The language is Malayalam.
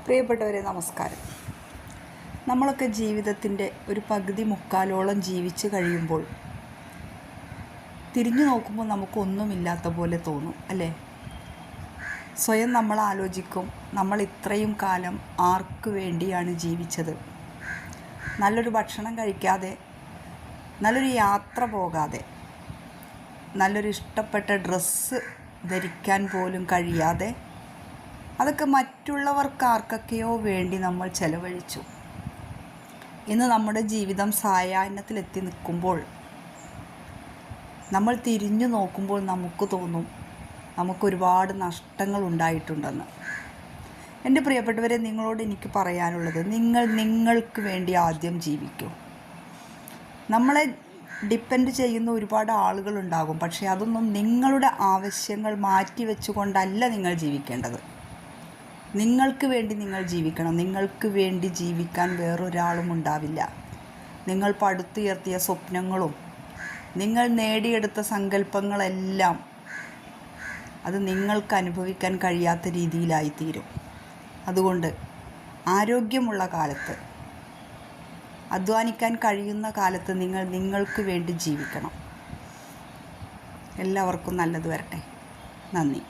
പ്രിയപ്പെട്ടവരെ നമസ്കാരം. നമ്മളൊക്കെ ജീവിതത്തിൻ്റെ ഒരു പകുതി മുക്കാലോളം ജീവിച്ച് കഴിയുമ്പോൾ തിരിഞ്ഞു നോക്കുമ്പോൾ നമുക്കൊന്നുമില്ലാത്ത പോലെ തോന്നും, അല്ലേ? സ്വയം നമ്മൾ ആലോചിക്കും, നമ്മൾ ഇത്രയും കാലം ആർക്ക് വേണ്ടിയാണ് ജീവിച്ചത്? നല്ലൊരു ഭക്ഷണം കഴിക്കാതെ, നല്ലൊരു യാത്ര പോകാതെ, നല്ലൊരു ഇഷ്ടപ്പെട്ട ഡ്രസ്സ് ധരിക്കാൻ പോലും കഴിയാതെ, അതൊക്കെ മറ്റുള്ളവർക്ക് ആർക്കൊക്കെയോ വേണ്ടി നമ്മൾ ചെലവഴിച്ചു. ഇന്ന് നമ്മുടെ ജീവിതം സായാഹ്നത്തിലെത്തി നിൽക്കുമ്പോൾ നമ്മൾ തിരിഞ്ഞു നോക്കുമ്പോൾ നമുക്ക് തോന്നും നമുക്കൊരുപാട് നഷ്ടങ്ങൾ ഉണ്ടായിട്ടുണ്ടെന്ന്. എൻ്റെ പ്രിയപ്പെട്ടവരെ, നിങ്ങളോട് എനിക്ക് പറയാനുള്ളത്, നിങ്ങൾക്ക് വേണ്ടി ആദ്യം ജീവിക്കൂ. നമ്മളെ ഡിപ്പെൻഡ് ചെയ്യുന്ന ഒരുപാട് ആളുകളുണ്ടാകും, പക്ഷേ അതൊന്നും നിങ്ങളുടെ ആവശ്യങ്ങൾ മാറ്റി വെച്ചുകൊണ്ടല്ല നിങ്ങൾ ജീവിക്കേണ്ടത്. നിങ്ങൾക്ക് വേണ്ടി നിങ്ങൾ ജീവിക്കണം. നിങ്ങൾക്ക് വേണ്ടി ജീവിക്കാൻ വേറൊരാളും ഉണ്ടാവില്ല. നിങ്ങൾ പടുത്തുയർത്തിയ സ്വപ്നങ്ങളും നിങ്ങൾ നേടിയെടുത്ത സങ്കല്പങ്ങളെല്ലാം അത് നിങ്ങൾക്ക് അനുഭവിക്കാൻ കഴിയാത്ത രീതിയിലായിത്തീരും. അതുകൊണ്ട് ആരോഗ്യമുള്ള കാലത്ത്, അധ്വാനിക്കാൻ കഴിയുന്ന കാലത്ത് നിങ്ങൾക്ക് വേണ്ടി ജീവിക്കണം. എല്ലാവർക്കും നല്ലത് വരട്ടെ. നന്ദി.